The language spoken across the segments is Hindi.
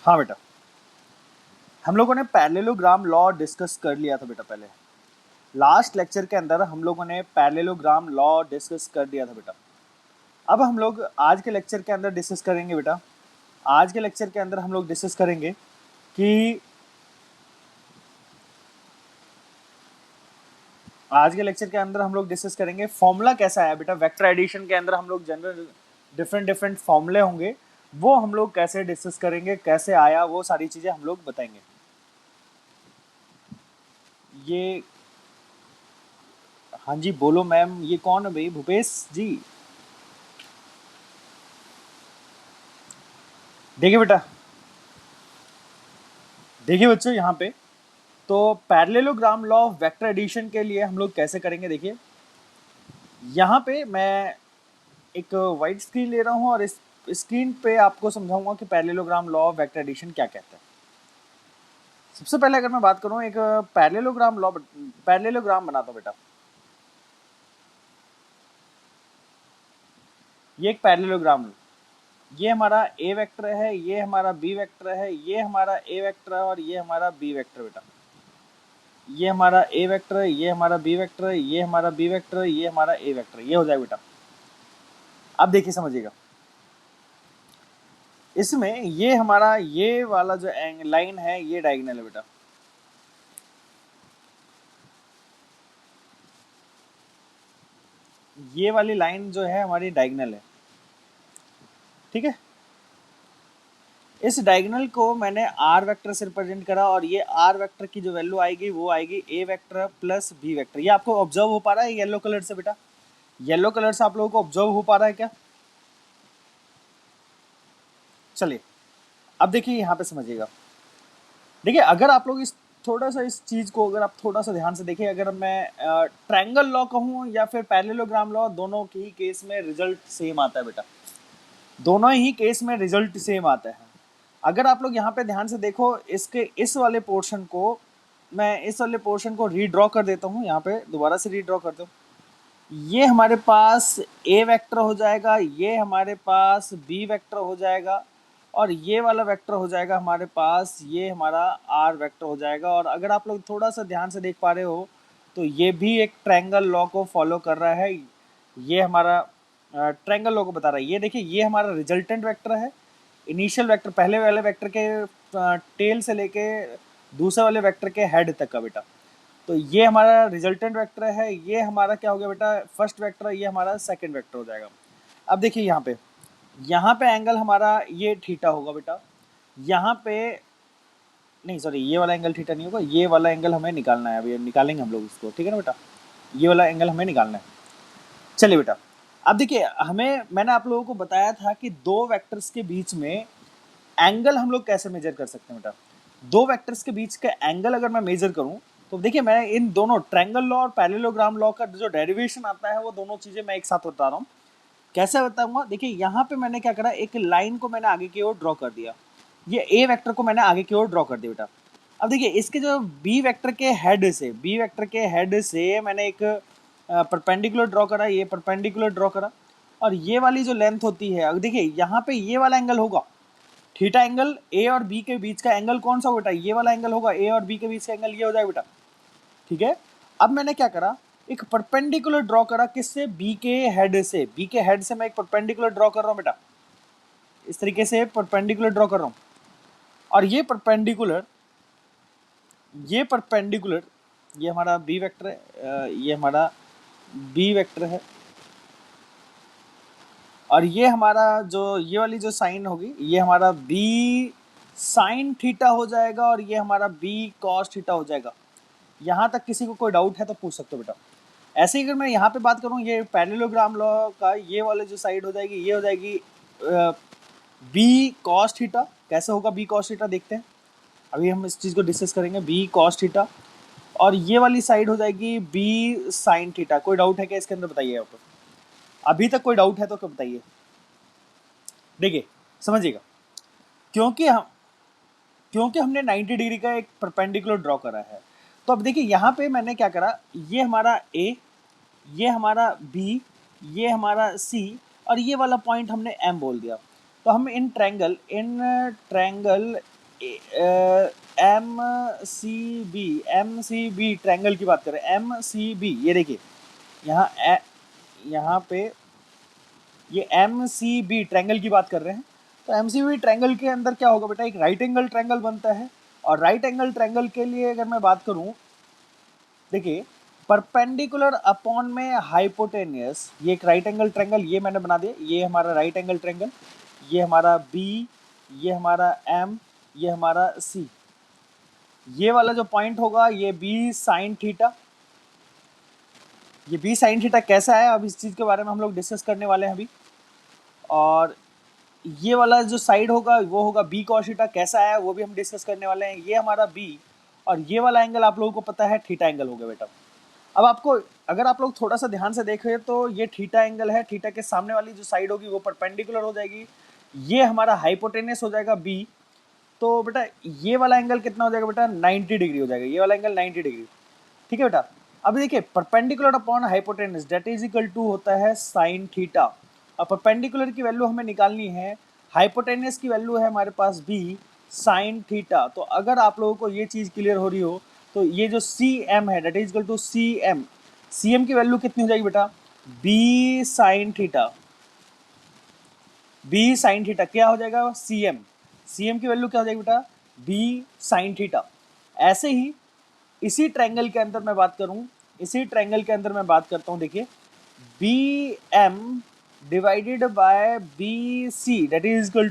हाँ बेटा, हम लोगों ने पैरेललोग्राम लॉ डिस्कस कर लिया था बेटा पहले। लास्ट लेक्चर के अंदर हम लोगों ने पैरेललोग्राम लॉ डिस्कस कर दिया था बेटा। अब हम लोग आज के लेक्चर के अंदर डिस्कस करेंगे बेटा। आज के लेक्चर के अंदर हम लोग डिस्कस करेंगे कि आज के लेक्चर के अंदर हम लोग डिस्कस करेंगे फॉर्मूला कैसा है बेटा। वेक्टर एडिशन के अंदर हम लोग जनरल डिफरेंट फॉर्मूले होंगे, वो हम लोग कैसे डिस्कस करेंगे, कैसे आया, वो सारी चीजें हम लोग बताएंगे। ये हाँ जी बोलो मैम, ये कौन है भाई? भूपेश जी। देखिए बेटा, देखिए बच्चों यहाँ पे तो parallelogram law of vector addition के लिए हम लोग कैसे करेंगे। देखिए यहाँ पे मैं एक वाइट स्क्रीन ले रहा हूँ और इस स्क्रीन पे आपको समझाऊंगा कि parallelogram law of vector addition क्या कहता है। सबसे पहले अगर मैं बात करूँ, एक पैरेललोग्राम बनाता हूँ बेटा। ये एक पैरेललोग्राम, ये हमारा ए वेक्टर है, ये हमारा बी वेक्टर है, ये हमारा ए वेक्टर है और ये हमारा बी वेक्टर बेटा। ये हमारा ए वेक्टर है, ये हमारा बी वेक्टर है, ये हमारा बी वेक्टर है, ये हमारा ए वेक्टर है। ये हो जाएगा बेटा। अब देखिए समझिएगा, इसमें ये हमारा ये वाला जो लाइन है ये डायगोनल है बेटा। ये वाली लाइन जो है हमारी डायगोनल है, ठीक है। इस डायगोनल को मैंने आर वेक्टर से रिप्रेजेंट करा और ये आर वेक्टर की जो वैल्यू आएगी वो आएगी ए वेक्टर प्लस बी वेक्टर। ये आपको ऑब्जर्व हो पा रहा है येलो कलर से बेटा? येलो कलर से आप लोगों को ऑब्जर्व हो पा रहा है क्या? चलिए अब देखिए यहाँ पे समझिएगा। देखिए अगर आप लोग इस थोड़ा सा इस चीज को अगर आप थोड़ा सा ध्यान से देखिए, अगर मैं ट्रायंगल लॉ कहूँ या फिर पैरेललोग्राम लॉ, दोनों के ही केस में रिजल्ट सेम आता है बेटा। दोनों ही केस में रिजल्ट सेम आता है। अगर आप लोग यहाँ पे ध्यान से देखो, इसके इस वाले पोर्शन को मैं इस वाले पोर्शन को रीड्रॉ कर देता हूँ। यहाँ पे दोबारा से रीड्रॉ करता हूँ। ये हमारे पास ए वेक्टर हो जाएगा, ये हमारे पास बी वेक्टर हो जाएगा और ये वाला वेक्टर हो जाएगा हमारे पास, ये हमारा आर वेक्टर हो जाएगा। और अगर आप लोग थोड़ा सा ध्यान से देख पा रहे हो तो ये भी एक ट्रायंगल लॉ को फॉलो कर रहा है। ये हमारा ट्रायंगल लॉ को बता रहा है। ये देखिए ये हमारा रिजल्टेंट वेक्टर है, इनिशियल वेक्टर पहले वाले वेक्टर के टेल से लेके दूसरे वाले वेक्टर के हेड तक का बेटा। तो ये हमारा रिजल्टेंट वेक्टर है, ये हमारा क्या हो गया बेटा फर्स्ट वेक्टर, ये हमारा सेकंड वेक्टर हो जाएगा। अब देखिए यहाँ पे एंगल हमारा ये थीटा होगा बेटा। यहाँ पे नहीं, सॉरी, ये वाला एंगल थीटा नहीं होगा, ये वाला एंगल हमें निकालना है। अभी निकालेंगे हम लोग इसको, ठीक है ना बेटा? ये वाला एंगल हमें निकालना है। चलिए बेटा, अब देखिए मैंने आप लोगों को बताया था कि दो वेक्टर्स के बीच में एंगल हम लोग कैसे मेजर कर सकते हैं बेटा। दो वेक्टर्स के बीच का एंगल अगर मैं मेजर करूं तो देखिए मैं इन दोनों ट्रायंगल लॉ और पैरेललोग्राम लॉ का जो डेरिवेशन आता है वो दोनों चीजें मैं एक साथ बता रहा हूँ। कैसे बताऊंगा? देखिए यहाँ पे मैंने क्या करा, एक लाइन को मैंने आगे की ओर ड्रॉ कर दिया। ये ए वेक्टर को मैंने आगे की ओर ड्रॉ कर दिया बेटा। अब देखिए इसके जो बी वेक्टर के हेड से मैंने एक परपेंडिकुलर ड्रॉ करा, ये परपेंडिकुलर ड्रॉ करा। और ये वाली जो लेंथ होती है, अब देखिए यहाँ पे ये वाला एंगल होगा थीटा एंगल, ए और बी के बीच का एंगल कौन सा बेटा? ये वाला एंगल होगा। ए और बी के बीच का एंगल ये हो जाएगा बेटा, ठीक है। अब मैंने क्या करा, एक परपेंडिकुलर ड्रॉ करा, किससे? बी के हेड से। बी के हेड से मैं एक परपेंडिकुलर ड्रॉ कर रहा हूँ बेटा, इस तरीके से परपेंडिकुलर ड्रॉ कर रहा हूँ। और ये परपेंडिकुलर ये हमारा बी वेक्टर है, ये हमारा बी वेक्टर है। और ये हमारा जो ये वाली जो साइन होगी ये हमारा बी साइन थीटा हो जाएगा और ये हमारा बी कॉस थीटा हो जाएगा। यहाँ तक किसी को कोई डाउट है तो पूछ सकते हो बेटा। ऐसे ही अगर मैं यहाँ पे बात करूँ, ये पैरेललोग्राम लॉ का ये वाले जो साइड हो जाएगी ये हो जाएगी बी कॉस थीटा। कैसे होगा बी कॉस थीटा देखते हैं, अभी हम इस चीज़ को डिस्कस करेंगे। बी कॉस थीटा और ये वाली साइड हो जाएगी बी साइन थीटा। कोई डाउट है क्या इसके अंदर? बताइए आपको, अभी तक कोई डाउट है तो क्या बताइए। देखिए समझिएगा, क्योंकि हमने 90 डिग्री का एक परपेंडिकुलर ड्रॉ करा है। तो अब देखिए यहाँ पे मैंने क्या करा, ये हमारा ए, ये हमारा बी, ये हमारा सी और ये वाला पॉइंट हमने एम बोल दिया। तो हम इन triangle M C B triangle की बात करें, एम सी बी, ये देखिए यहाँ यहाँ पे ये एम सी बी ट्रायंगल की बात कर रहे हैं। तो एम सी बी ट्रायंगल के अंदर क्या होगा बेटा, एक राइट एंगल ट्रायंगल बनता है। और राइट एंगल ट्रायंगल के लिए अगर मैं बात करूं, देखिए परपेंडिकुलर अपॉन में हाइपोटेनियस, ये एक राइट एंगल ट्रायंगल, ये मैंने बना दिया, ये हमारा राइट एंगल ट्रायंगल, ये हमारा बी, ये हमारा एम, ये हमारा सी। ये वाला जो पॉइंट होगा ये बी साइन थीटा, ये बी साइन थीटा कैसा है, अब इस चीज़ के बारे में हम लोग डिस्कस करने वाले हैं अभी। और ये वाला जो साइड होगा वो होगा बी कॉस थीटा, कैसा है वो भी हम डिस्कस करने वाले हैं। ये हमारा बी, और ये वाला एंगल आप लोगों को पता है थीटा एंगल हो गया बेटा। अब आपको, अगर आप लोग थोड़ा सा ध्यान से देखें तो ये थीटा एंगल है, थीटा के सामने वाली जो साइड होगी वो परपेंडिकुलर हो जाएगी, ये हमारा हाइपोटेनस हो जाएगा बी। तो बेटा ये वाला एंगल कितना हो जाएगा बेटा, 90 डिग्री हो जाएगा, ये वाला एंगल 90 डिग्री। ठीक है बेटा। अभी देखिए perpendicular upon hypotenuse that is equal to होता है साइन थीटा। अब परपेंडिकुलर की वैल्यू हमें निकालनी है, हाइपोटेनस की वैल्यू है हमारे पास बी साइन थीटा। तो अगर आप लोगों को ये चीज़ क्लियर हो रही हो तो ये जो सी एम है that is equal to C M की वैल्यू कितनी हो जाएगी बेटा, B sine theta. B sine theta क्या हो जाएगा, सी एम की वैल्यू क्या हो जाएगी बेटा, बी साइन थीटा। ऐसे ही इसी ट्रायंगल के अंदर मैं बात करूं, इसी ट्रायंगल के अंदर मैं बात करता हूं, देखिए B M divided by B C that is equal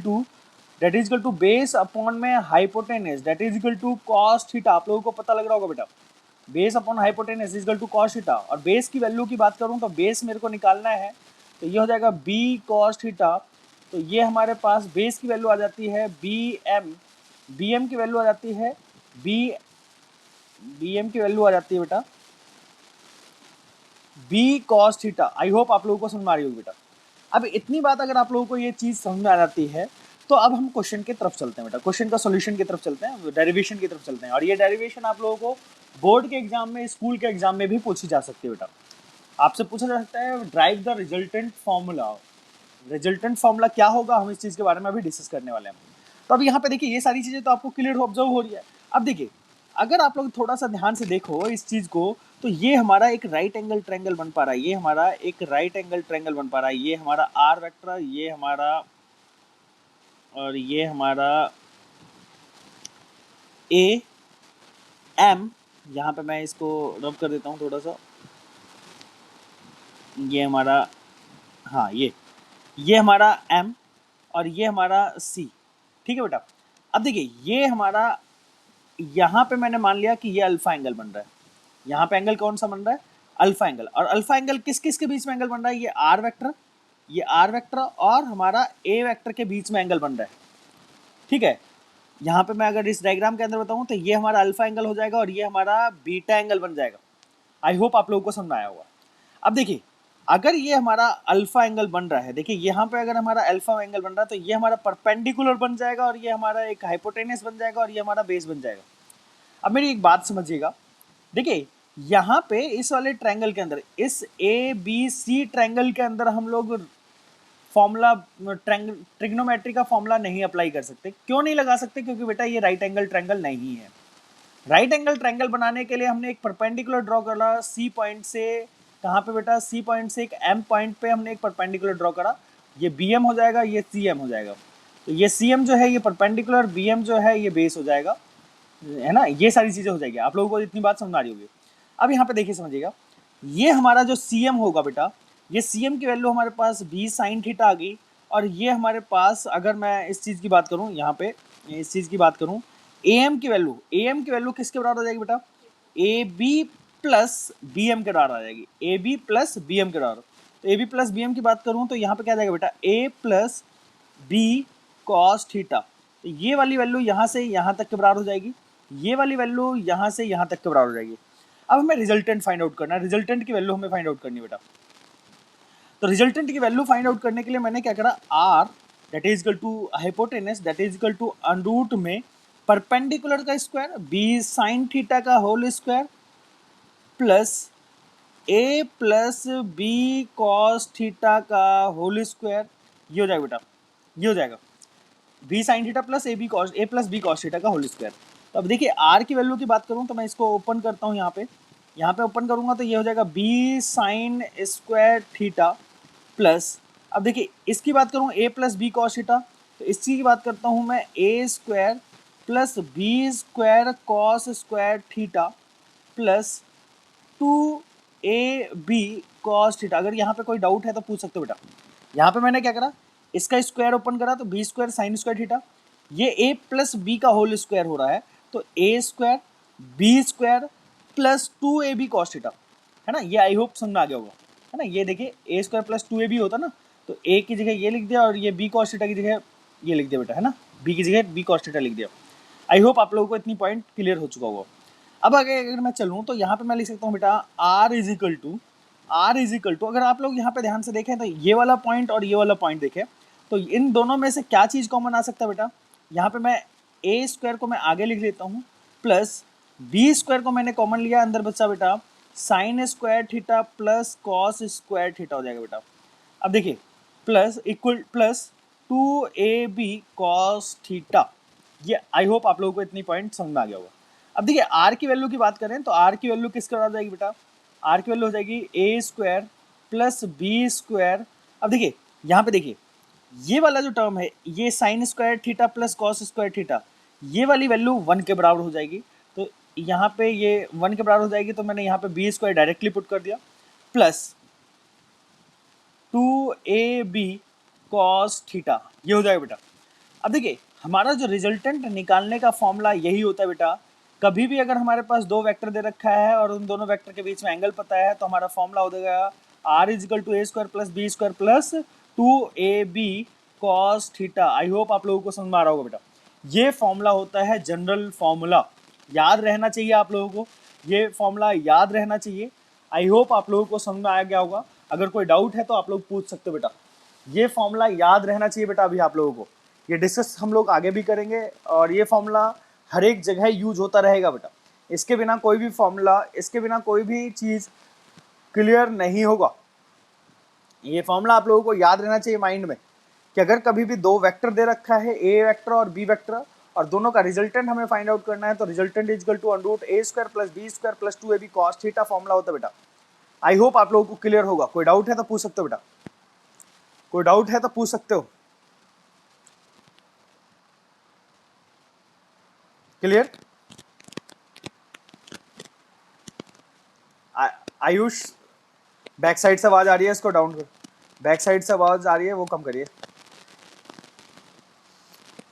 to base upon में hypotenuse that is equal to cos theta. आप लोगों को पता लग रहा होगा बेटा, base upon hypotenuse is equal to cos theta. और बेस की वैल्यू की बात करूं तो बेस मेरे को निकालना है, तो ये हो जाएगा बी कॉस थीटा। तो ये हमारे पास बेस की वैल्यू आ जाती है बी एम की वैल्यू आ जाती है बी एम की वैल्यू आ जाती है बेटा B cos theta. I hope आप लोगों को समझ में आ रही होगी बेटा। अब इतनी बात अगर आप लोगों को ये चीज़ समझ में आ जाती है तो अब हम क्वेश्चन की तरफ चलते हैं बेटा, क्वेश्चन का सॉल्यूशन की तरफ चलते हैं, डेरिवेशन की तरफ चलते हैं। और ये डेरिवेशन आप लोगों को बोर्ड के एग्जाम में, स्कूल के एग्जाम में भी पूछी जा सकती है बेटा। आपसे पूछा जा सकता है drive the resultant formula. Resultant formula क्या होगा, हम इस चीज़ के बारे में अभी डिस्कस करने वाले हैं। तो अब यहाँ पे देखिए ये सारी चीज़ें तो आपको क्लियर ऑब्जर्व हो रही है। अब देखिए अगर आप लोग थोड़ा सा ध्यान से देखो इस चीज़ को, तो ये हमारा एक राइट एंगल ट्रायंगल बन पा रहा है, ये हमारा एक राइट एंगल ट्रायंगल बन पा रहा है, ये हमारा आर वेक्टर, ये हमारा, और ये हमारा ए एम, यहाँ पे मैं इसको रब कर देता हूँ थोड़ा सा, ये हमारा, हाँ ये हमारा एम, और ये हमारा सी। ठीक है बेटा। अब देखिए ये हमारा, यहाँ पे मैंने मान लिया कि ये अल्फा एंगल बन रहा है, यहाँ पे एंगल कौन सा बन रहा है, अल्फा एंगल। और अल्फा एंगल किस किस के बीच में एंगल बन रहा है, ये आर वेक्टर और हमारा ए वेक्टर के बीच में एंगल बन रहा है। ठीक है। यहाँ पे मैं अगर इस डायग्राम के अंदर बताऊँ तो ये हमारा अल्फा एंगल हो जाएगा और ये हमारा बीटा एंगल बन जाएगा। आई होप आप लोगों को समझ आया होगा। अब देखिए अगर ये हमारा अल्फा एंगल बन रहा है, देखिए यहाँ पे अगर हमारा अल्फा एंगल बन रहा है तो ये हमारा परपेंडिकुलर बन जाएगा, और ये हमारा एक हाइपोटेनस बन जाएगा, और ये हमारा बेस बन जाएगा। अब मेरी एक बात समझिएगा, देखिए यहाँ पे इस वाले ट्रायंगल के अंदर, इस ए बी सी ट्रायंगल के अंदर हम लोग फॉर्मूला, ट्रिग्नोमेट्री का फॉर्मूला नहीं अप्लाई कर सकते। क्यों नहीं लगा सकते, क्योंकि बेटा ये राइट एंगल ट्रायंगल नहीं है। राइट एंगल ट्रायंगल बनाने के लिए हमने एक परपेंडिकुलर ड्रॉ करा सी पॉइंट से, कहाँ पे बेटा, सी पॉइंट से एक एम पॉइंट पे हमने एक परपेंडिकुलर ड्रॉ करा, ये बी एम हो जाएगा, ये सी एम हो जाएगा। तो ये सी एम जो है ये परपेंडिकुलर, बी एम जो है ये बेस हो जाएगा, है ना। ये सारी चीज़ें हो जाएगी, आप लोगों को इतनी बात समझ आ रही होगी। अब यहाँ पे देखिए समझिएगा, ये हमारा जो सी एम होगा बेटा, ये सी एम की वैल्यू हमारे पास बी साइन थीटा आ गई। और ये हमारे पास, अगर मैं इस चीज़ की बात करूँ, यहाँ पे इस चीज़ की बात करूँ, ए एम की वैल्यू किसके बराबर आ जाएगी बेटा, a b plus b m के बराबर आ जाएगी, a b plus b m के बराबर। तो a b plus b M की बात करूँ तो यहाँ पे क्या आ जाएगा बेटा, a plus B cos theta. तो ये वाली वैल्यू यहाँ से यहाँ तक के बराबर हो जाएगी, ये वाली वैल्यू यहाँ से यहाँ तक के बराबर हो जाएगी। अब हमें रिजल्टेंट फाइंड आउट करना है, रिजल्टेंट की वैल्यू हमें फाइंड आउट करनी है बेटा। तो रिजल्टेंट की वैल्यू फाइंड आउट करने के लिए मैंने क्या करा, r that is equal to hypotenuse that is equal to under root में परपेंडिकुलर का स्क्वायर बी साइन थीटा का whole square plus a plus B cos theta का होल स्क्वायर, ये हो जाएगा बेटा, ये हो जाएगा। B sine theta plus a plus B cos theta का होल स्क्वायर। तो अब देखिए आर की वैल्यू की बात करूँ तो मैं इसको ओपन करता हूँ यहाँ पे ओपन करूँगा तो ये हो जाएगा B sine square theta plus, अब देखिए इसकी बात करूँ A plus B cos theta, तो इसकी की बात करता हूँ मैं A square plus B square cos square theta plus 2ab cos theta. अगर यहाँ पे कोई डाउट है तो पूछ सकते हो बेटा। यहाँ पे मैंने क्या करा, इसका स्क्वायर ओपन करा तो B square sine square theta, ये ए प्लस बी का होल स्क्वायर हो रहा है तो A square B square plus 2ab cos theta, है ना। ये आई होप समझ में आ गया होगा, है ना। ये देखिए ए स्क्वायर प्लस 2ab होता ना, तो ए की जगह ये लिख दिया और ये बी कॉस थीटा की जगह ये लिख दिया बेटा, है ना। बी की जगह बी कॉस थीटा लिख दिया। आई होप आप लोगों को इतनी पॉइंट क्लियर हो चुका होगा। अब अगर मैं चलूँ तो यहाँ पे मैं लिख सकता हूँ बेटा r इज इक्वल टू, अगर आप लोग यहाँ पे ध्यान से देखें तो ये वाला पॉइंट और ये वाला पॉइंट देखें तो इन दोनों में से क्या चीज़ कॉमन आ सकता है बेटा। यहाँ पे मैं ए स्क्वायर को मैं आगे लिख लेता हूँ प्लस बी स्क्वायर को मैंने कॉमन लिया, अंदर बच्चा बेटा sign square theta plus cos square theta हो जाएगा बेटा। अब देखिए plus equal plus 2ab cos theta. ये आई होप आप लोगों को इतनी पॉइंट समझ में आ गया होगा। अब देखिए आर की वैल्यू की बात करें तो आर की वैल्यू किसके बराबर हो जाएगी बेटा, आर की वैल्यू हो जाएगी ए स्क्वायर प्लस बी स्क्वायर। अब देखिए यहाँ पे देखिए ये वाला जो टर्म है ये sign square theta plus cos square theta, ये वाली वैल्यू 1 के बराबर हो जाएगी। तो यहाँ पे ये 1 के बराबर हो जाएगी तो मैंने यहाँ पे बी स्क्वायर डायरेक्टली पुट कर दिया प्लस 2ab कॉस थीटा, ये हो जाएगा बेटा। अब देखिए हमारा जो रिजल्टेंट निकालने का फॉर्मूला यही होता है बेटा। कभी भी अगर हमारे पास दो वेक्टर दे रखा है और उन दोनों वेक्टर के बीच में एंगल पता है तो हमारा फॉर्मूला हो जाएगा r is equal to a square plus B square plus 2ab cos theta. I hope आप लोगों को समझ में आ रहा होगा बेटा। ये फॉर्मूला होता है जनरल फॉर्मूला, याद रहना चाहिए आप लोगों को, ये फॉर्मूला याद रहना चाहिए। आई होप आप लोगों को समझ में आ गया होगा। अगर कोई डाउट है तो आप लोग पूछ सकते हो बेटा। ये फॉर्मूला याद रहना चाहिए बेटा। अभी आप लोगों को ये डिस्कस हम लोग आगे भी करेंगे और ये फॉर्मूला हर एक जगह यूज होता रहेगा बेटा। इसके बिना कोई भी फॉर्मूला, इसके बिना कोई भी चीज़ क्लियर नहीं होगा। ये फॉर्मूला आप लोगों को याद रहना चाहिए माइंड में कि अगर कभी भी दो वेक्टर दे रखा है ए वेक्टर और बी वेक्टर और दोनों का रिजल्टेंट हमें फाइंड आउट करना है तो resultant is equal to under root a square plus B square plus 2ab cos theta formula होता है बेटा। आई होप आप लोगों को क्लियर होगा। कोई डाउट है तो पूछ सकते हो बेटा, कोई डाउट है तो पूछ सकते हो। क्लियर? आयुष बैक साइड से आवाज आ रही है, इसको डाउन कर। बैक साइड से आवाज आ रही है वो कम करिए।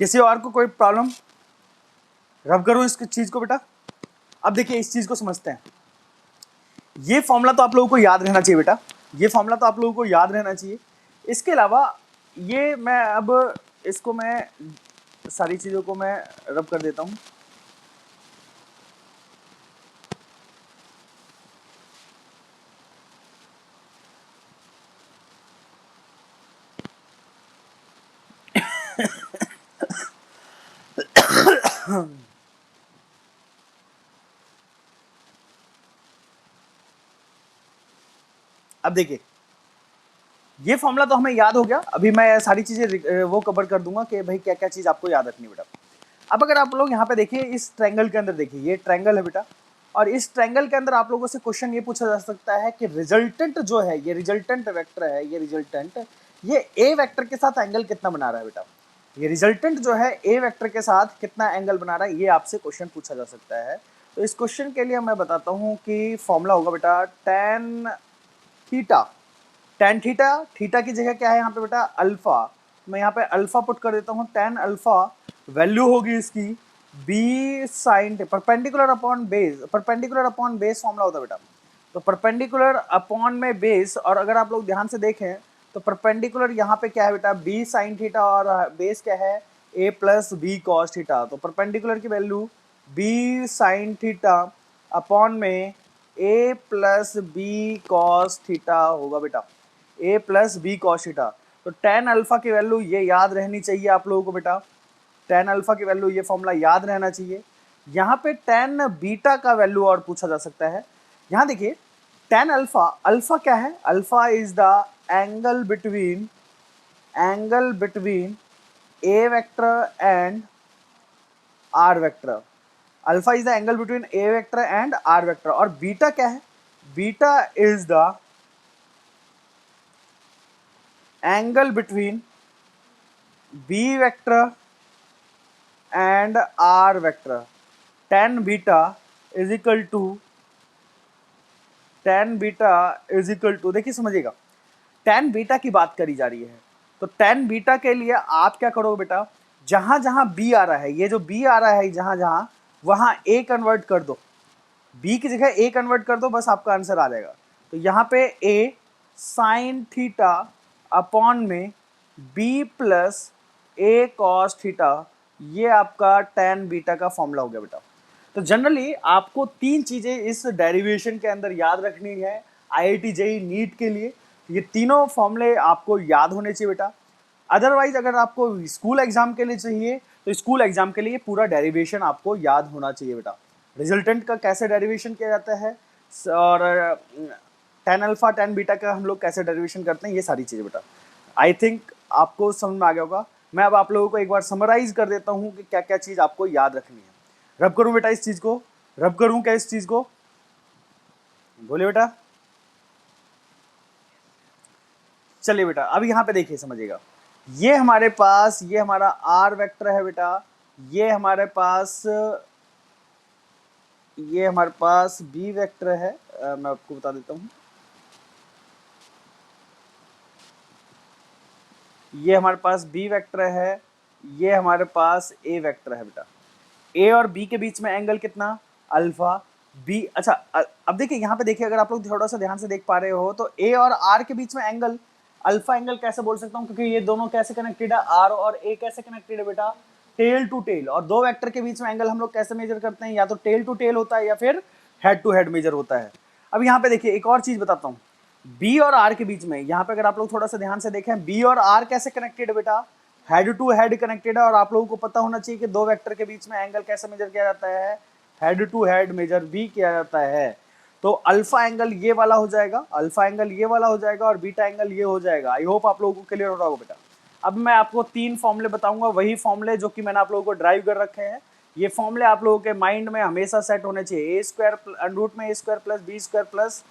किसी और को कोई प्रॉब्लम? रब करो इस चीज को बेटा। अब देखिए इस चीज को समझते हैं। ये फॉर्मूला तो आप लोगों को याद रहना चाहिए बेटा, ये फॉर्मूला तो आप लोगों को याद रहना चाहिए। इसके अलावा ये मैं अब इसको मैं सारी चीजों को मैं रब कर देता हूँ। अब देखिए ये फॉर्मूला तो हमें याद हो गया। अभी मैं सारी चीजें वो कवर कर दूंगा कि भाई क्या क्या चीज आपको याद रखनी बेटा। अब अगर आप लोग यहाँ पे देखिए इस ट्रायंगल के अंदर देखिए, ये ट्रायंगल है बेटा और इस ट्रायंगल के अंदर आप लोगों से क्वेश्चन ये पूछा जा सकता है कि रिजल्टेंट जो है, ये रिजल्टेंट वेक्टर है, ये रिजल्टेंट ये ए वेक्टर के साथ एंगल कितना बना रहा है बेटा। ये रिजल्टेंट जो है ए वेक्टर के साथ कितना एंगल बना रहा है, ये आपसे क्वेश्चन पूछा जा सकता है। तो इस क्वेश्चन के लिए मैं बताता हूँ कि फॉर्मूला होगा बेटा tan theta. Tan theta, theta की जगह क्या है यहाँ पे बेटा अल्फा, मैं यहाँ पे अल्फा पुट कर देता हूँ। टेन अल्फा वैल्यू होगी इसकी b sine perpendicular upon base, perpendicular upon base formula होता है बेटा। तो परपेंडिकुलर अपॉन में बेस, और अगर आप लोग ध्यान से देखें तो परपेंडिकुलर यहाँ पे क्या है बेटा बी साइन थीटा और बेस क्या है a plus B cos theta. तो परपेंडिकुलर की value b sine theta upon में a plus B cos theta होगा बेटा, a plus B cos theta. तो टेन अल्फा की वैल्यू ये याद रहनी चाहिए आप लोगों को बेटा, टेन अल्फा की वैल्यू ये फॉर्मूला याद रहना चाहिए। यहाँ पे टेन बीटा का वैल्यू और पूछा जा सकता है। यहाँ देखिए टेन अल्फा, अल्फा क्या है, alpha is the angle between a vector and r vector. Alpha is the angle between a vector and r vector. और बीटा क्या है? Beta is the angle between b vector and r vector. tan beta is equal to देखिए समझिएगा, tan बीटा की बात करी जा रही है, तो tan बीटा के लिए आप क्या करोगे बेटा, जहां जहां b आ रहा है, ये जो b आ रहा है जहां जहां, वहां a कन्वर्ट कर दो, b की जगह a कन्वर्ट कर दो, बस आपका आंसर आ जाएगा। तो यहाँ पे a साइन थीटा अपॉन में b plus a cos theta, ये आपका tan बीटा का फॉर्मूला हो गया बेटा। तो जनरली आपको तीन चीजें इस डेरिवेशन के अंदर याद रखनी है IIT JEE नीट के लिए। ये तीनों फॉर्मूले आपको याद होने चाहिए बेटा। अदरवाइज अगर आपको स्कूल एग्जाम के लिए चाहिए तो स्कूल एग्जाम के लिए पूरा डेरिवेशन आपको याद होना चाहिए बेटा। रिजल्टेंट का कैसे डेरिवेशन किया जाता है, और tan अल्फा tan बीटा का हम लोग कैसे डेरिवेशन करते हैं, ये सारी चीज़ें बेटा आई थिंक आपको समझ में आ गया होगा। मैं अब आप लोगों को एक बार समराइज कर देता हूँ कि क्या क्या चीज़ आपको याद रखनी है। रब करूँ बेटा इस चीज़ को, रब करूँ क्या इस चीज़ को, बोलिए बेटा। चलिए बेटा अब यहाँ पे देखिए समझिएगा, ये हमारे पास, ये हमारा आर वेक्टर है बेटा, ये हमारे पास बी वेक्टर है। मैं आपको बता देता हूँ, ये हमारे पास बी वेक्टर है, ये हमारे पास ए वेक्टर है बेटा। ए और बी के बीच में एंगल कितना, अल्फा। बी, अच्छा अब देखिए यहाँ पे देखिए, अगर आप लोग थोड़ा सा ध्यान से देख पा रहे हो तो ए और आर के बीच में एंगल अल्फा एंगल कैसे बोल सकता हूँ, क्योंकि ये दोनों कैसे कनेक्टेड है, आर और ए कैसे कनेक्टेड है बेटा, टेल टू टेल। और दो वेक्टर के बीच में एंगल हम लोग कैसे मेजर करते हैं, या तो टेल टू टेल होता है या फिर हेड टू हेड मेजर होता है। अब यहाँ पे देखिए एक और चीज बताता हूँ, बी और आर के बीच में, यहाँ पे अगर आप लोग थोड़ा सा ध्यान से देखें, बी और आर कैसे कनेक्टेड है बेटा, हेड टू हेड कनेक्टेड है। और आप लोगों को पता होना चाहिए कि दो वेक्टर के बीच में एंगल कैसे मेजर किया जाता है, हेड टू हेड मेजर भी किया जाता है। तो अल्फा एंगल ये वाला हो जाएगा, अल्फा एंगल ये वाला हो जाएगा, और बीटा एंगल ये हो जाएगा। आई होप आप लोगों को क्लियर हो रहा होगा बेटा। अब मैं आपको तीन फॉर्मूले बताऊंगा, वही फॉर्मूले जो कि मैंने आप लोगों को ड्राइव कर रखे हैं। ये फॉर्मूले आप लोगों के माइंड में हमेशा सेट होने चाहिए। ए स्क्वायर अंडरूट में A square plus B square plus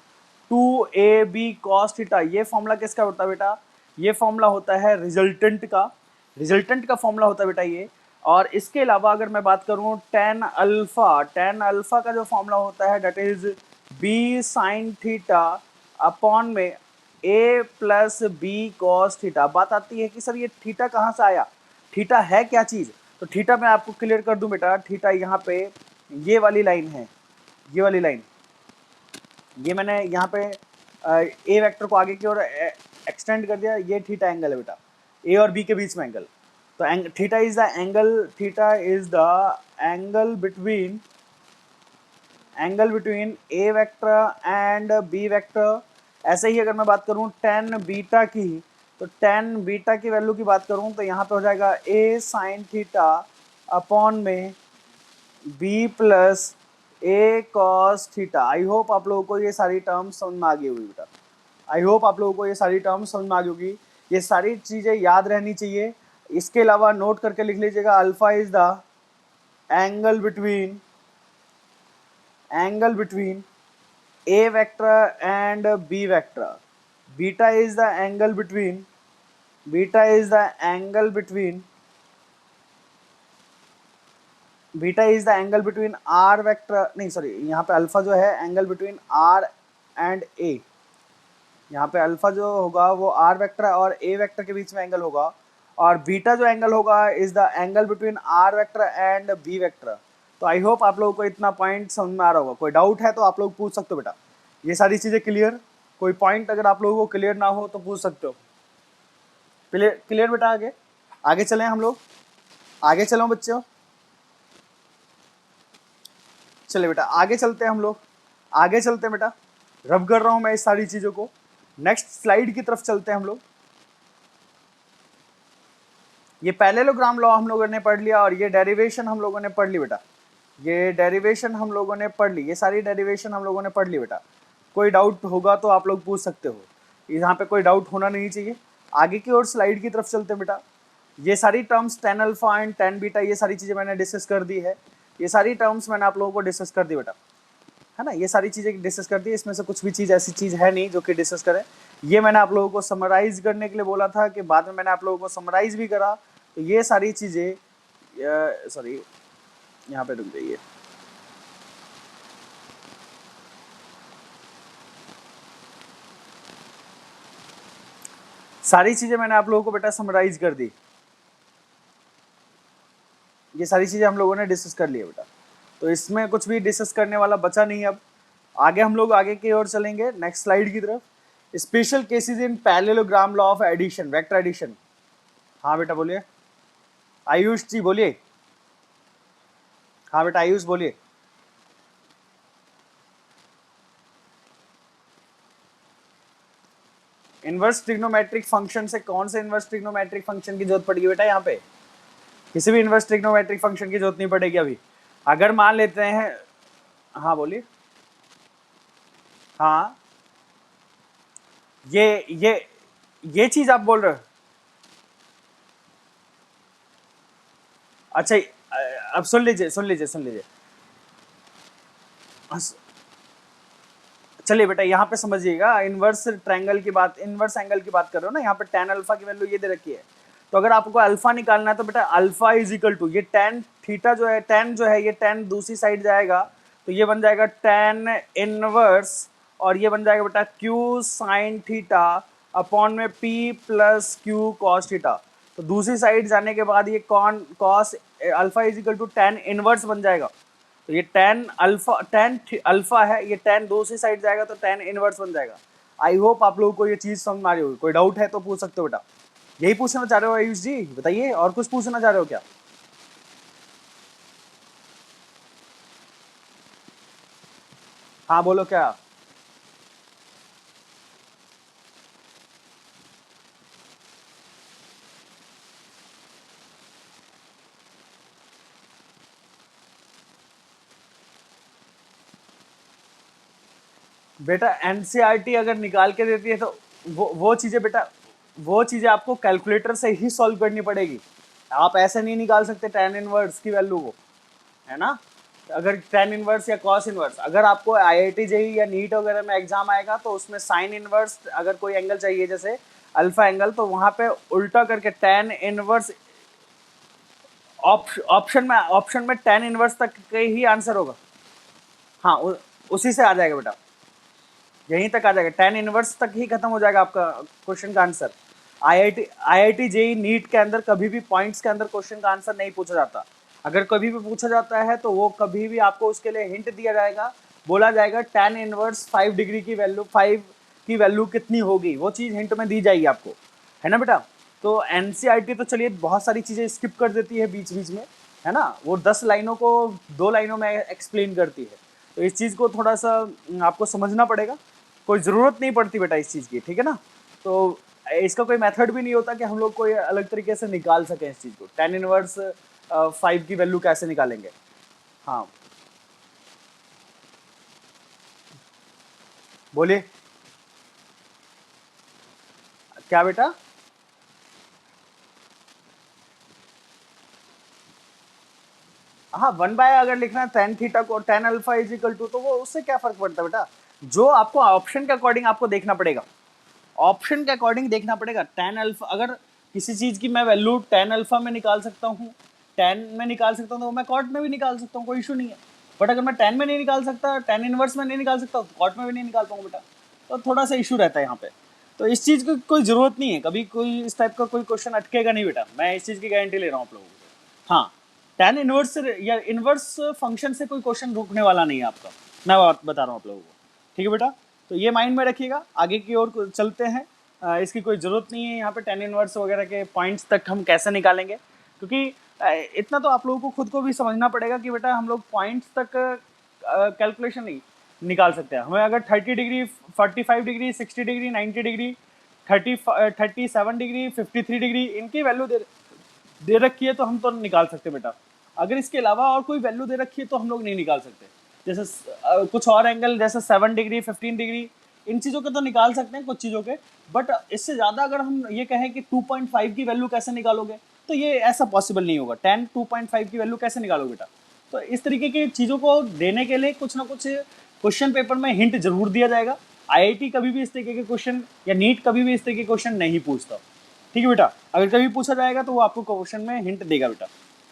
2ab cos theta, ये फॉर्मूला किसका होता है बेटा, ये फॉर्मूला होता है रिजल्टेंट का, रिजल्टेंट का फॉर्मूला होता है बेटा ये। और इसके अलावा अगर मैं बात करूं tan अल्फा का जो फॉर्मूला होता है that is b sin theta upon में a plus B cos theta. बात आती है कि सर ये थीटा कहाँ से आया, थीटा है क्या चीज़, तो थीटा मैं आपको क्लियर कर दूं बेटा। थीटा यहाँ पे ये वाली लाइन है, ये वाली लाइन, ये मैंने यहाँ पे ए वेक्टर को आगे की ओर एक्सटेंड कर दिया, ये थीटा एंगल है बेटा, ए और बी के बीच में एंगल। तो theta is the angle between a vector and b vector. ऐसे ही अगर मैं बात करूँ tan बीटा की, तो tan बीटा की वैल्यू की बात करूँ तो यहाँ पे हो जाएगा a साइन थीटा अपॉन में b plus a cos theta. I hope आप लोगों को ये सारी टर्म्स समझ में आ गई होगी बेटा, आई होप आप लोगों को ये सारी टर्म्स समझ में आ गई होगी। ये सारी चीज़ें याद रहनी चाहिए। इसके अलावा नोट करके लिख लीजिएगा, alpha is the angle between a vector and b vector. Beta is the angle between r vector, नहीं सॉरी, यहाँ पे अल्फा जो है angle between r and a, यहाँ पे अल्फा जो होगा वो r वेक्टर और a वेक्टर के बीच में एंगल होगा। और बीटा जो एंगल होगा is the angle between r vector and b vector. तो आई होप आप लोगों को इतना पॉइंट समझ में आ रहा होगा। कोई डाउट है तो आप लोग पूछ सकते हो बेटा, ये सारी चीज़ें क्लियर। कोई पॉइंट अगर आप लोगों को क्लियर ना हो तो पूछ सकते हो। क्लियर बेटा, आगे चलें हम लोग, आगे चलो बच्चों, चले बेटा आगे चलते हैं हम लोग, आगे चलते हैं बेटा। रब कर रहा हूं मैं इस सारी चीज़ों को। नेक्स्ट स्लाइड की तरफ चलते हैं हम लोग। ये पैरेललोग्राम लॉ हम लोगों ने पढ़ लिया, और ये डेरिवेशन हम लोगों ने पढ़ ली बेटा, ये डेरिवेशन हम लोगों ने पढ़ ली, ये सारी डेरिवेशन हम लोगों ने पढ़ ली बेटा। कोई डाउट होगा तो आप लोग पूछ सकते हो, यहाँ पे कोई डाउट होना नहीं चाहिए। आगे की ओर स्लाइड की तरफ चलते हैं बेटा। ये सारी terms tan alpha and tan beta ये सारी चीज़ें मैंने डिस्कस कर दी है। ये सारी टर्म्स मैंने आप लोगों को डिस्कस कर दी बेटा, है ना। ये सारी चीज़ें डिस्कस कर दी, इसमें से कुछ भी चीज़ ऐसी चीज़ है नहीं जो कि डिस्कस करें। ये मैंने आप लोगों को समराइज करने के लिए बोला था कि बाद में मैंने आप लोगों को समराइज भी करा। तो ये सारी चीज़ें, सॉरी यहाँ पे रुक जाइए, सारी चीज़ें मैंने आप लोगों को बेटा समराइज कर दी। ये सारी चीज़ें हम लोगों ने डिस्कस कर ली है बेटा, तो इसमें कुछ भी डिस्कस करने वाला बचा नहीं। अब आगे हम लोग आगे की ओर चलेंगे, नेक्स्ट स्लाइड की तरफ। Special cases in parallelogram law of addition, vector addition. हाँ बेटा बोलिए, आयुष जी बोलिए। हाँ बेटा आयुष बोलिए। इनवर्स ट्रिग्नोमेट्रिक फंक्शन से कौन से इनवर्स ट्रिग्नोमेट्रिक फंक्शन की जरूरत पड़ेगी बेटा? यहाँ पे किसी भी इनवर्स ट्रिग्नोमेट्रिक फंक्शन की जरूरत नहीं पड़ेगी अभी। अगर मान लेते हैं, हाँ बोलिए। हाँ ये चीज आप बोल रहे हो? अच्छा अब सुन लीजिए सुन लीजिए सुन लीजिए, चलिए बेटा यहाँ पे समझिएगा। इनवर्स ट्रायंगल की बात, इनवर्स एंगल की बात कर रहे हो ना, यहाँ पे tan अल्फा की वैल्यू ये दे रखी है। तो अगर आपको अल्फा निकालना है तो बेटा अल्फा इज इक्वल टू ये tan थीटा जो है, tan जो है ये tan दूसरी साइड जाएगा तो ये बन जाएगा tan इनवर्स, और ये बन जाएगा बेटा q साइन थीटा अपॉन में p plus q cos theta. तो दूसरी साइड जाने के बाद ये cos alpha is equal to tan inverse बन जाएगा। तो ये tan अल्फा है, ये tan दूसरी साइड जाएगा तो tan इनवर्स बन जाएगा। आई होप आप लोगों को ये चीज समझ में आ रही होगी। कोई डाउट है तो पूछ सकते हो बेटा। यही पूछना चाह रहे हो आयुष जी? बताइए, और कुछ पूछना चाह रहे हो क्या? हाँ बोलो क्या। बेटा एनसीईआरटी अगर निकाल के देती है तो वो चीजें बेटा, वो चीजें आपको कैलकुलेटर से ही सॉल्व करनी पड़ेगी। आप ऐसे नहीं निकाल सकते tan इनवर्स की वैल्यू को, है ना। अगर tan इनवर्स या cos इनवर्स, अगर आपको IIT जेईई या नीट वगैरह में एग्जाम आएगा तो उसमें साइन इनवर्स अगर कोई एंगल चाहिए जैसे अल्फा एंगल, तो वहां पे उल्टा करके tan इनवर्स ऑप्शन में tan इनवर्स तक के ही आंसर होगा। हाँ उसी से आ जाएगा बेटा, यहीं तक आ जाएगा, tan इनवर्स तक ही खत्म हो जाएगा आपका क्वेश्चन का आंसर। IIT जेईई नीट के अंदर कभी भी पॉइंट्स के अंदर क्वेश्चन का आंसर नहीं पूछा जाता। अगर कभी भी पूछा जाता है तो वो कभी भी आपको उसके लिए हिंट दिया जाएगा, बोला जाएगा tan इनवर्स 5 डिग्री की वैल्यू, 5 की वैल्यू कितनी होगी, वो चीज़ हिंट में दी जाएगी आपको, है ना बेटा। तो एनसीईआरटी तो चलिए बहुत सारी चीज़ें स्किप कर देती है बीच बीच में, है ना। वो 10 लाइनों को 2 लाइनों में एक्सप्लेन करती है। तो इस चीज़ को थोड़ा सा आपको समझना पड़ेगा। कोई ज़रूरत नहीं पड़ती बेटा इस चीज़ की, ठीक है ना। तो इसका कोई मेथड भी नहीं होता कि हम लोग कोई अलग तरीके से निकाल सकें इस चीज़ को। tan इनवर्स 5 की वैल्यू कैसे निकालेंगे? हाँ बोलिए क्या बेटा। हाँ 1/, अगर लिखना है tan थीटा को tan alpha is equal to, तो वो उससे क्या फर्क पड़ता है बेटा। जो आपको ऑप्शन के अकॉर्डिंग आपको देखना पड़ेगा, ऑप्शन के अकॉर्डिंग देखना पड़ेगा। tan अल्फा, अगर किसी चीज़ की मैं वैल्यू tan अल्फा में निकाल सकता हूँ, tan में निकाल सकता हूँ, तो मैं कॉट में भी निकाल सकता हूँ, कोई इशू नहीं है। बट अगर मैं tan में नहीं निकाल सकता, tan इनवर्स में नहीं निकाल सकता, तो कॉट में भी नहीं निकाल पाऊंगा बेटा। तो थोड़ा सा इशू रहता है यहाँ पे। तो इस चीज़ की कोई ज़रूरत नहीं है, कभी कोई इस टाइप का कोई क्वेश्चन अटकेगा नहीं बेटा, मैं इस चीज़ की गारंटी ले रहा हूँ आप लोगों को। हाँ tan इनवर्स या इनवर्स फंक्शन से कोई क्वेश्चन रुकने वाला नहीं है आपका, मैं बात बता रहा हूँ आप लोगों को, ठीक है बेटा। तो ये माइंड में रखिएगा, आगे की ओर चलते हैं। इसकी कोई ज़रूरत नहीं है यहाँ पे tan इनवर्स वगैरह के पॉइंट्स तक हम कैसे निकालेंगे, क्योंकि इतना तो आप लोगों को खुद को भी समझना पड़ेगा कि बेटा हम लोग पॉइंट्स तक कैलकुलेशन नहीं निकाल सकते हैं। हमें अगर 30 degree, 45 degree, 60 degree, 90 degree, 37 degree, 53 degree इनकी वैल्यू दे रखी है तो हम तो निकाल सकते बेटा। अगर इसके अलावा और कोई वैल्यू दे रखी है तो हम लोग नहीं निकाल सकते। जैसे कुछ और एंगल जैसे 7 डिग्री, 15 डिग्री, इन चीज़ों के तो निकाल सकते हैं कुछ चीज़ों के। बट इससे ज़्यादा अगर हम ये कहें कि 2.5 की वैल्यू कैसे निकालोगे, तो ये ऐसा पॉसिबल नहीं होगा। 10 2.5 की वैल्यू कैसे निकालोगे बेटा? तो इस तरीके की चीज़ों को देने के लिए कुछ ना कुछ क्वेश्चन पेपर में हिंट जरूर दिया जाएगा। आईआईटी कभी भी इस तरीके के क्वेश्चन या नीट कभी भी इस तरीके के क्वेश्चन नहीं पूछता, ठीक है बेटा। अगर कभी पूछा जाएगा तो वो आपको क्वेश्चन में हिंट देगा बेटा,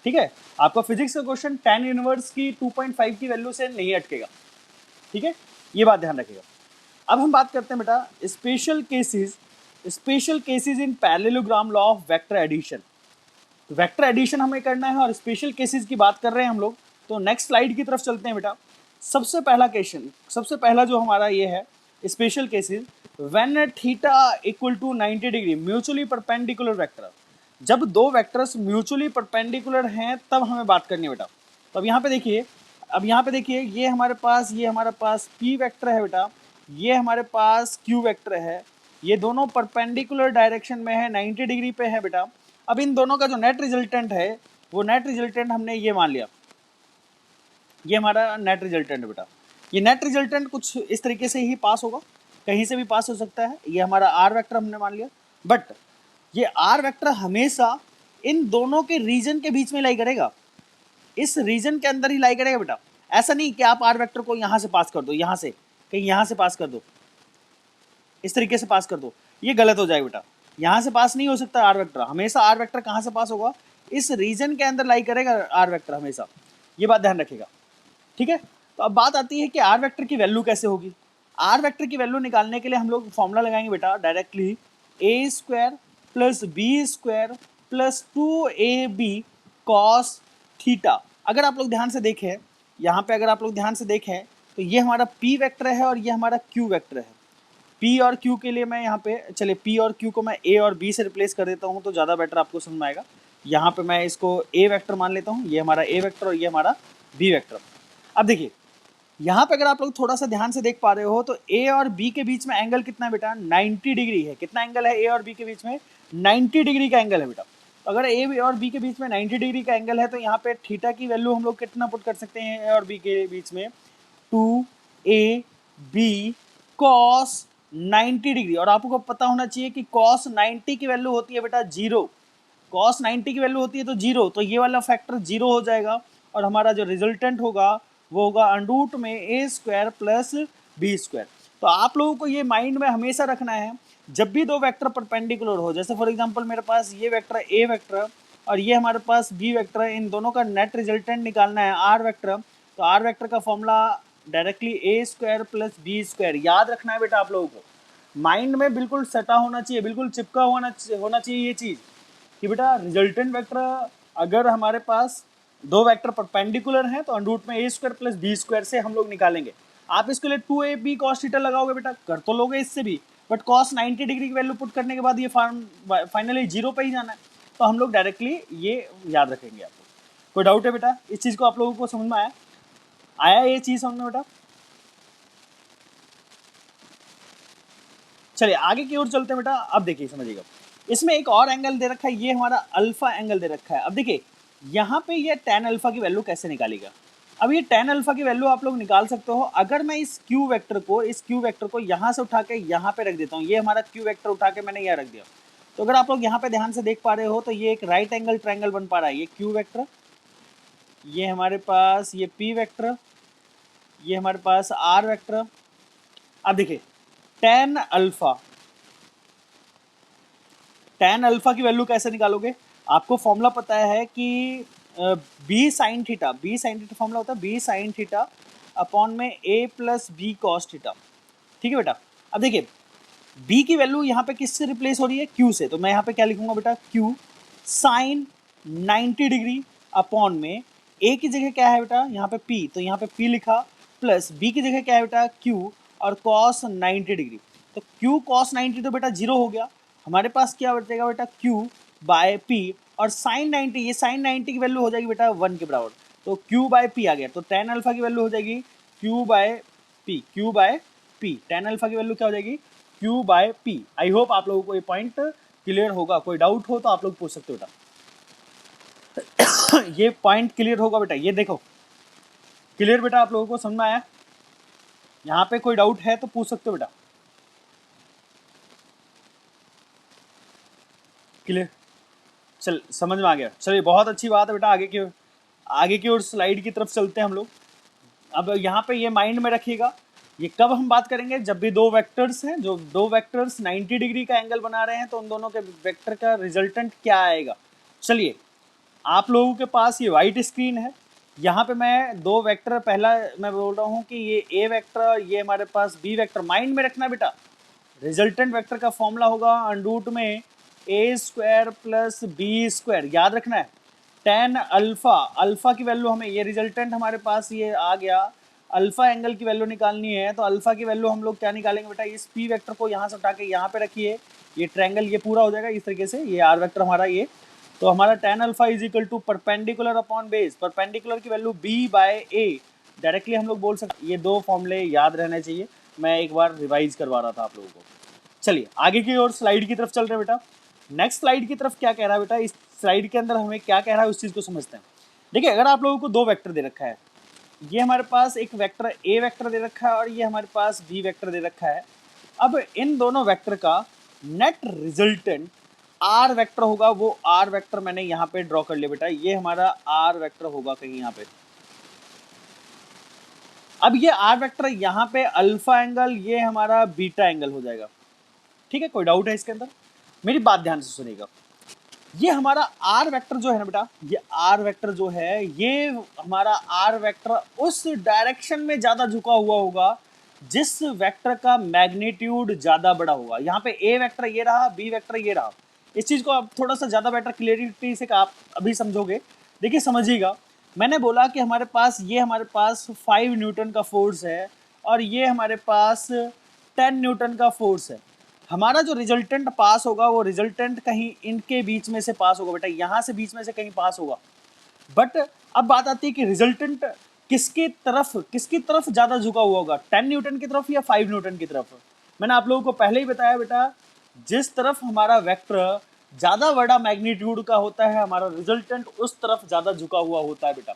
ठीक है। आपका फिजिक्स का क्वेश्चन 10 इनवर्स की 2.5 की वैल्यू से नहीं अटकेगा, ठीक है, ये बात ध्यान रखिएगा। अब हम बात करते हैं बेटा special cases in parallelogram law of vector addition. Vector addition हमें करना है और स्पेशल केसेस की बात कर रहे हैं हम लोग। तो नेक्स्ट स्लाइड की तरफ चलते हैं बेटा। सबसे पहला जो हमारा ये है special cases, when theta equal to 90 degree mutually perpendicular vector. जब दो वेक्टर्स म्यूचुअली परपेंडिकुलर हैं तब हमें बात करनी है बेटा। तो अब यहाँ पे देखिए ये हमारे पास पी वेक्टर है बेटा, ये हमारे पास क्यू वेक्टर है, ये दोनों परपेंडिकुलर डायरेक्शन में है, 90 डिग्री पे है बेटा। अब इन दोनों का जो नेट रिजल्टेंट है वो नेट रिजल्टेंट हमने ये मान लिया, ये हमारा नेट रिजल्टेंट है बेटा। ये नेट रिजल्टेंट कुछ इस तरीके से ही पास होगा, कहीं से भी पास हो सकता है। ये हमारा आर वेक्टर हमने मान लिया, बट ये आर वेक्टर हमेशा इन दोनों के रीजन के बीच में लाई करेगा, इस रीजन के अंदर ही लाई करेगा बेटा। ऐसा नहीं कि आप आर वेक्टर को यहाँ से पास कर दो, यहाँ से कहीं यहाँ से पास कर दो, इस तरीके से पास कर दो, ये गलत हो जाएगा बेटा। यहाँ से पास नहीं हो सकता आर वेक्टर, हमेशा आर वेक्टर कहाँ से पास होगा, इस रीजन के अंदर लाई करेगा आर वेक्टर हमेशा, ये बात ध्यान रखिएगा, ठीक है। तो अब बात आती है कि आर वेक्टर की वैल्यू कैसे होगी। आर वेक्टर की वैल्यू निकालने के लिए हम लोग फॉर्मूला लगाएंगे बेटा directly, A square plus B square plus 2ab cos theta. अगर आप लोग ध्यान से देखें यहाँ पे, अगर आप लोग ध्यान से देखें तो ये हमारा पी वेक्टर है और ये हमारा क्यू वेक्टर है। पी और क्यू के लिए मैं यहाँ पे, चलिए पी और क्यू को मैं ए और बी से रिप्लेस कर देता हूँ तो ज़्यादा बेटर आपको समझ में आएगा। यहाँ पे मैं इसको ए वेक्टर मान लेता हूँ, ये हमारा ए वेक्टर और ये हमारा बी वेक्टर। अब देखिए यहाँ पे अगर आप लोग थोड़ा सा ध्यान से देख पा रहे हो तो ए और बी के बीच में एंगल कितना है बेटा, 90 डिग्री है। कितना एंगल है ए और बी के बीच में, 90 डिग्री का एंगल है बेटा। तो अगर ए और बी के बीच में 90 डिग्री का एंगल है तो यहाँ पे थीटा की वैल्यू हम लोग कितना पुट कर सकते हैं ए और बी के बीच में, 2ab cos 90 डिग्री। और आपको पता होना चाहिए कि cos 90 की वैल्यू होती है बेटा 0, cos 90 की वैल्यू होती है तो 0, तो ये वाला फैक्टर 0 हो जाएगा और हमारा जो रिजल्टेंट होगा वो होगा अंडरूट में A square plus B square. तो आप लोगों को ये माइंड में हमेशा रखना है, जब भी दो वेक्टर परपेंडिकुलर हो, जैसे फॉर एग्जांपल मेरे पास ये वेक्टर ए वेक्टर और ये हमारे पास बी वेक्टर है, इन दोनों का नेट रिजल्टेंट निकालना है आर वेक्टर। तो आर वेक्टर का formula directly A square plus B square, याद रखना है बेटा आप लोगों को, माइंड में बिल्कुल सटा होना चाहिए, बिल्कुल चिपका होना चाहिए ये चीज़ कि बेटा रिजल्टेंट वेक्टर अगर हमारे पास दो वेक्टर परपेंडिकुलर हैं तो अंडरूट में A square plus B square से हम लोग निकालेंगे। आप इसके लिए 2ab cos थीटा लगाओगे बेटा, कर तो लोगे इससे भी, बट cos 90 डिग्री की वैल्यू पुट करने के बाद ये फाइनली 0 पे ही जाना है, तो हम लोग डायरेक्टली ये याद रखेंगे। आपको कोई डाउट है बेटा इस चीज़ को आप लोगों को समझ में आया ये चीज़ समझ में बेटा? चलिए आगे की ओर चलते हैं बेटा। अब देखिए समझिएगा, इसमें एक और एंगल दे रखा है, ये हमारा अल्फा एंगल दे रखा है। अब देखिए यहाँ पे ये tan अल्फा की वैल्यू कैसे निकालेगा। अब ये tan अल्फा की वैल्यू आप लोग निकाल सकते हो अगर मैं इस क्यू वेक्टर को यहाँ से उठा के यहाँ पे रख देता हूँ। ये हमारा क्यू वेक्टर उठा के मैंने यहाँ रख दिया, तो अगर आप लोग यहाँ पे ध्यान से देख पा रहे हो तो ये एक राइट एंगल ट्रायंगल बन पा रहा है। ये क्यू वेक्टर, ये हमारे पास ये पी वेक्टर, ये हमारे पास आर वेक्टर। अब देखिए tan अल्फा की वैल्यू कैसे निकालोगे। आपको फॉर्मूला पता है कि बी साइन थीटा फॉर्मूला होता है बी साइन थीटा अपॉन में a plus B cos theta, ठीक है बेटा। अब देखिए b की वैल्यू यहाँ पे किससे रिप्लेस हो रही है, q से, तो मैं यहाँ पे क्या लिखूंगा बेटा, q साइन 90 डिग्री अपॉन में a की जगह क्या है बेटा यहाँ पे p, तो यहाँ पे p लिखा, प्लस b की जगह क्या है बेटा q और cos 90 डिग्री। तो q cos 90 तो बेटा 0 हो गया, हमारे पास क्या बचेगा बेटा q बाय p, और साइन 90, ये साइन 90 की वैल्यू हो जाएगी बेटा 1 के बराबर, तो q बाय p आ गया। तो tan अल्फा की वैल्यू हो जाएगी q by p, tan alpha की वैल्यू क्या हो जाएगी q by p। I hope आप लोगों को ये पॉइंट क्लियर होगा, कोई डाउट हो तो आप लोग पूछ सकते हो बेटा। ये पॉइंट क्लियर होगा बेटा, ये देखो क्लियर बेटा, आप लोगों को समझ में आया। यहाँ पे कोई डाउट है तो पूछ सकते हो बेटा, क्लियर। चल समझ में आ गया। चलिए बहुत अच्छी बात है बेटा, आगे की ओर स्लाइड की तरफ चलते हैं हम लोग। अब यहाँ पे ये माइंड में रखिएगा, ये कब हम बात करेंगे, जब भी दो वेक्टर्स हैं, जो दो वेक्टर्स 90 डिग्री का एंगल बना रहे हैं, तो उन दोनों के वेक्टर का रिजल्टेंट क्या आएगा। चलिए आप लोगों के पास ये वाइट स्क्रीन है, यहाँ पे मैं दो वेक्टर, पहला मैं बोल रहा हूँ कि ये ए वेक्टर, ये हमारे पास बी वेक्टर। माइंड में रखना बेटा, रिजल्टेंट वेक्टर का फॉर्मूला होगा अंडरूट में A square plus B square, याद रखना है। टेन अल्फा, अल्फा की वैल्यू हमें, ये रिजल्टेंट हमारे पास ये आ गया, अल्फा एंगल की वैल्यू निकालनी है, तो अल्फा की वैल्यू हम लोग क्या निकालेंगे बेटा, इस पी वेक्टर को यहाँ से उठा के यहाँ पे रखिए, ये ट्रायंगल ये पूरा हो जाएगा इस तरीके से, ये आर वेक्टर हमारा ये, तो हमारा tan alpha is equal to perpendicular upon base, perpendicular की value b by a, directly हम लोग बोल सकते, ये दो फॉर्मूले याद रहने चाहिए, मैं एक बार रिवाइज करवा रहा था आप लोगों को। चलिए आगे की ओर स्लाइड की तरफ चल रहे हैं बेटा। नेक्स्ट स्लाइड की तरफ क्या कह रहा है बेटा, इस स्लाइड के अंदर हमें क्या कह रहा है उस चीज़ को समझते हैं। देखिए अगर आप लोगों को दो वेक्टर दे रखा है, ये हमारे पास एक वेक्टर ए वेक्टर दे रखा है और ये हमारे पास बी वेक्टर दे रखा है। अब इन दोनों वेक्टर का नेट रिजल्टेंट आर वेक्टर होगा, वो आर वेक्टर मैंने यहाँ पे ड्रॉ कर लिया बेटा, ये हमारा आर वेक्टर होगा कहीं यहाँ पे। अब ये आर वेक्टर यहाँ पे अल्फा एंगल, ये हमारा बीटा एंगल हो जाएगा। ठीक है, कोई डाउट है इसके अंदर? मेरी बात ध्यान से सुनिएगा, ये हमारा आर वेक्टर जो है ना बेटा, ये आर वेक्टर जो है, ये हमारा आर वेक्टर उस डायरेक्शन में ज्यादा झुका हुआ होगा जिस वेक्टर का मैग्नीट्यूड ज्यादा बड़ा होगा। यहाँ पे ए वेक्टर ये रहा, बी वेक्टर ये रहा। इस चीज को आप थोड़ा सा ज्यादा बेटर क्लियरिटी से आप अभी समझोगे। देखिए समझिएगा, मैंने बोला कि हमारे पास 5 न्यूटन का फोर्स है और ये हमारे पास 10 न्यूटन का फोर्स है। हमारा जो रिजल्टेंट पास होगा वो रिजल्टेंट कहीं इनके बीच में से पास होगा बेटा, यहाँ से बीच में से कहीं पास होगा। बट अब बात आती है कि रिजल्टेंट किसकी तरफ ज़्यादा झुका हुआ होगा, 10 न्यूटन की तरफ या 5 न्यूटन की तरफ। मैंने आप लोगों को पहले ही बताया बेटा, जिस तरफ हमारा वेक्टर ज़्यादा बड़ा मैग्नीट्यूड का होता है, हमारा रिजल्टेंट उस तरफ ज़्यादा झुका हुआ होता है बेटा,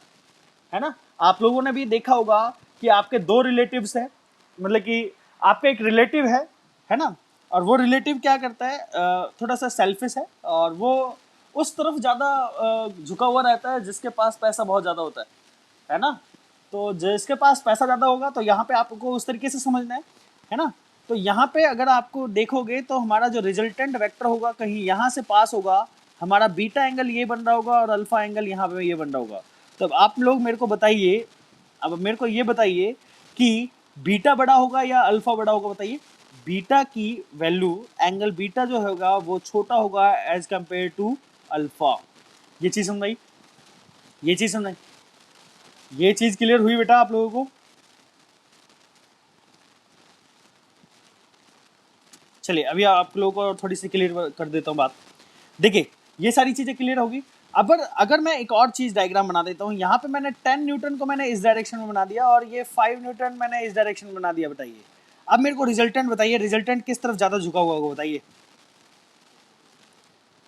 है ना। आप लोगों ने भी देखा होगा कि आपके दो रिलेटिव्स हैं, मतलब कि आपका एक रिलेटिव है ना, और वो रिलेटिव क्या करता है, थोड़ा सा सेल्फिश है और वो उस तरफ ज़्यादा झुका हुआ रहता है जिसके पास पैसा बहुत ज़्यादा होता है ना। तो जिसके पास पैसा ज़्यादा होगा तो यहाँ पे आपको उस तरीके से समझना है ना। तो यहाँ पे अगर आपको देखोगे तो हमारा जो रिजल्टेंट वेक्टर होगा कहीं यहाँ से पास होगा, हमारा बीटा एंगल ये बन रहा होगा और अल्फा एंगल यहाँ पे ये बन रहा होगा। तो अब आप लोग मेरे को बताइए, अब मेरे को ये बताइए कि बीटा बड़ा होगा या अल्फा बड़ा होगा, बताइए। बीटा की वैल्यू, एंगल बीटा जो होगा वो छोटा होगा एज कंपेयर टू अल्फा। ये चीज़ समझाई, ये चीज़ क्लियर हुई बेटा आप लोगों को? चलिए अभी आप लोगों को थोड़ी सी क्लियर कर देता हूँ बात। देखिए ये सारी चीज़ें क्लियर होगी। अब अगर मैं एक और चीज़ डायग्राम बना देता हूँ, यहाँ पे मैंने 10 न्यूटन को मैंने इस डायरेक्शन में बना दिया और ये 5 न्यूटन मैंने इस डायरेक्शन में बना दिया। बताइए अब मेरे को रिजल्टेंट बताइए, रिजल्टेंट किस तरफ ज़्यादा झुका हुआ होगा बताइए?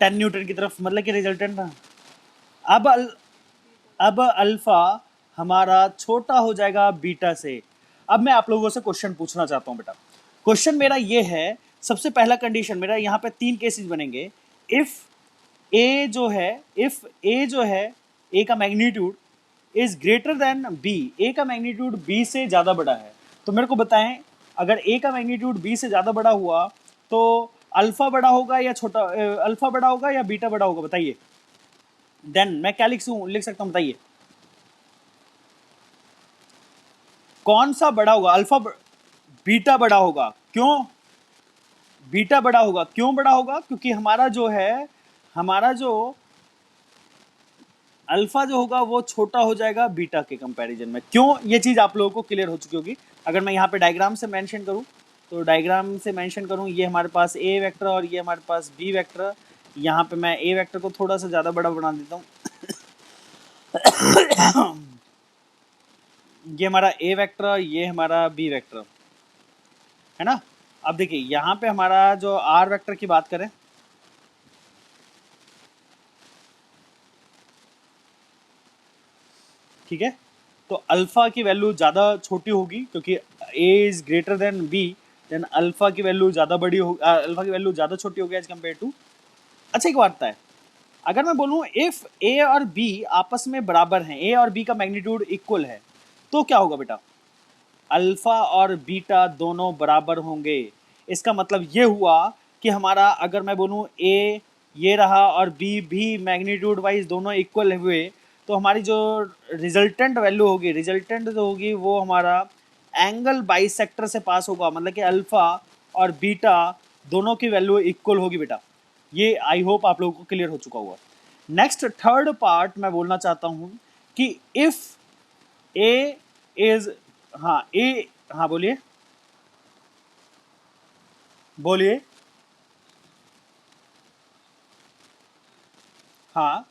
10 न्यूटन की तरफ, मतलब कि रिजल्टेंट। अब अल्फा हमारा छोटा हो जाएगा बीटा से। अब मैं आप लोगों से क्वेश्चन पूछना चाहता हूँ बेटा। क्वेश्चन मेरा ये है, सबसे पहला कंडीशन मेरा यहाँ पे 3 केसेस बनेंगे। इफ ए जो है ए का magnitude is greater than B, A का मैग्नीट्यूड बी से ज़्यादा बड़ा है, तो मेरे को बताएं अगर ए का मैग्नीट्यूड बी से ज़्यादा बड़ा हुआ तो अल्फा बड़ा होगा या छोटा, अल्फा बड़ा होगा या बीटा बड़ा होगा बताइए। देन मैं क्या लिख सकता हूँ बताइए, कौन सा बड़ा होगा? बीटा बड़ा होगा। क्यों बीटा बड़ा होगा? क्यों बड़ा होगा? क्योंकि हमारा जो अल्फा जो होगा वो छोटा हो जाएगा बीटा के कंपैरिजन में। क्यों? ये चीज़ आप लोगों को क्लियर हो चुकी होगी। अगर मैं यहाँ पे डायग्राम से मेंशन करूँ तो ये हमारे पास ए वेक्टर और ये हमारे पास बी वेक्टर। यहाँ पे मैं ए वेक्टर को थोड़ा सा ज़्यादा बड़ा बना देता हूँ। ये हमारा ए वेक्टर, ये हमारा बी वेक्टर, है ना। अब देखिए यहाँ पे हमारा जो आर वेक्टर की बात करें, ठीक है, तो अल्फा की वैल्यू ज़्यादा छोटी होगी क्योंकि a is greater than b, then alpha की वैल्यू ज़्यादा बड़ी होगी, अल्फा की वैल्यू ज़्यादा छोटी होगी एज कम्पेयर टू। अच्छा एक बात है, अगर मैं बोलूँ इफ ए और बी आपस में बराबर हैं, ए और बी का मैग्नीट्यूड इक्वल है, तो क्या होगा बेटा? अल्फा और बीटा दोनों बराबर होंगे। इसका मतलब ये हुआ कि हमारा, अगर मैं बोलूँ ए ये रहा और बी भी मैग्नीट्यूड वाइज दोनों इक्वल हुए, तो हमारी जो रिजल्टेंट वैल्यू होगी, रिजल्टेंट जो होगी वो हमारा एंगल बाइसेक्टर से पास होगा, मतलब कि अल्फा और बीटा दोनों की वैल्यू इक्वल होगी बेटा। ये आई होप आप लोगों को क्लियर हो चुका होगा। नेक्स्ट थर्ड पार्ट मैं बोलना चाहता हूँ कि इफ ए इज, हाँ ए, हाँ बोलिए बोलिए। हाँ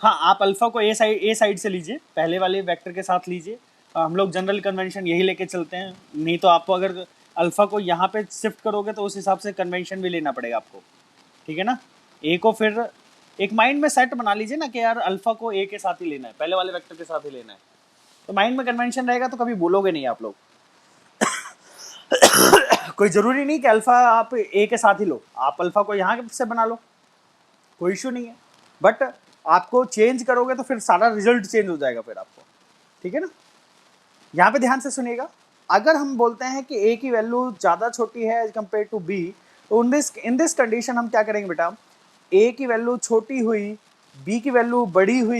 हाँ, आप अल्फा को ए साइड से लीजिए, पहले वाले वेक्टर के साथ लीजिए। हम लोग जनरल कन्वेंशन यही लेके चलते हैं, नहीं तो आपको अगर अल्फा को यहाँ पे शिफ्ट करोगे तो उस हिसाब से कन्वेंशन भी लेना पड़ेगा आपको, ठीक है ना। ए को फिर एक माइंड में सेट बना लीजिए ना कि यार अल्फा को ए के साथ ही लेना है, पहले वाले वेक्टर के साथ ही लेना है, तो माइंड में कन्वेंशन रहेगा तो कभी बोलोगे नहीं आप लोग। कोई जरूरी नहीं कि अल्फा आप ए के साथ ही लो, आप अल्फा को यहाँ से बना लो, कोई इशू नहीं है, बट आपको चेंज करोगे तो फिर सारा रिजल्ट चेंज हो जाएगा फिर आपको, ठीक है ना। यहाँ पे ध्यान से सुनिएगा, अगर हम बोलते हैं कि ए की वैल्यू ज़्यादा छोटी है एज कम्पेयर टू बी, तो इन दिस कंडीशन हम क्या करेंगे बेटा, ए की वैल्यू छोटी हुई, बी की वैल्यू बड़ी हुई,